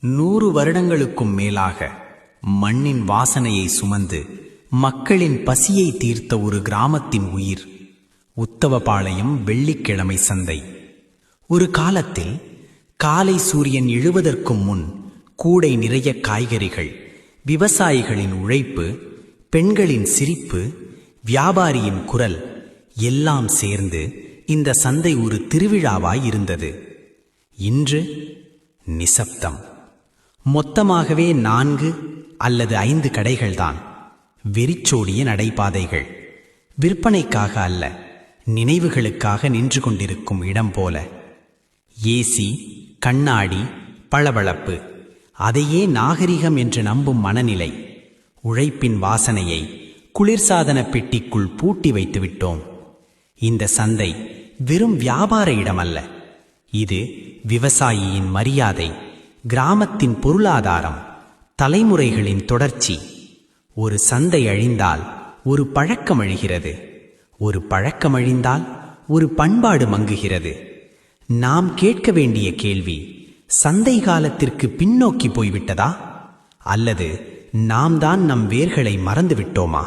100 வருடங்களுக்கும் மேலாக மண்ணின் வாசனையை சுமந்து மக்களின் பசியை தீர்த்த ஒரு கிராமத்தின் உயிர் உத்தவபாளையம் வெள்ளிக்கிழமை சந்தை. ஒரு காலத்தில் காலை சூரியன் எழுவதற்கும் முன் கூடை நிறைய காய்கறிகள், விவசாயிகளின் உழைப்பு, பெண்களின் சிரிப்பு, வியாபாரியின் குரல் எல்லாம் சேர்ந்து இந்த சந்தை ஒரு திருவிழாவாய் இருந்தது. இன்று நிசப்தம். மொத்தமாகவே 4 அல்லது 5 கடைகள்தான். வெறிச்சோடிய நடைபாதைகள். விற்பனைக்காக அல்ல, நினைவுகளுக்காக நின்று கொண்டிருக்கும் இடம் போல. ஏசி, கண்ணாடி, பளபளப்பு, அதையே நாகரிகம் என்று நம்பும் மனநிலை. உழைப்பின் வாசனையை குளிர்சாதன பெட்டிக்குள் பூட்டி வைத்து விட்டோம். இந்த சந்தை வெறும் வியாபார இடமல்ல, இது விவசாயியின் மரியாதை, கிராமத்தின் பொருளாதாரம், தலைமுறைகளின் தொடர்ச்சி. ஒரு சந்தை அழிந்தால் ஒரு பழக்கம் அழிகிறது, ஒரு பழக்கம் அழிந்தால் ஒரு பண்பாடு மங்குகிறது. நாம் கேட்க வேண்டிய கேள்வி, சந்தை காலத்திற்கு பின்னோக்கி போய்விட்டதா, அல்லது நாம் தான் நம் வேர்களை மறந்துவிட்டோமா?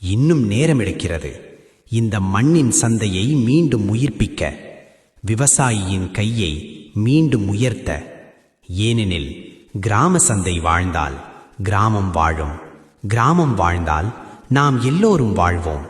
இன்னும் நேரம் எடுக்கிறது. இந்த மண்ணின் சந்தையை மீண்டும் உயிர்ப்பிக்க, விவசாயியின் கையை மீண்டும் உயர்த்த. ஏனெனில் கிராம சந்தை வாழ்ந்தால் கிராமம் வாழும், கிராமம் வாழ்ந்தால் நாம் எல்லோரும் வாழ்வோம்.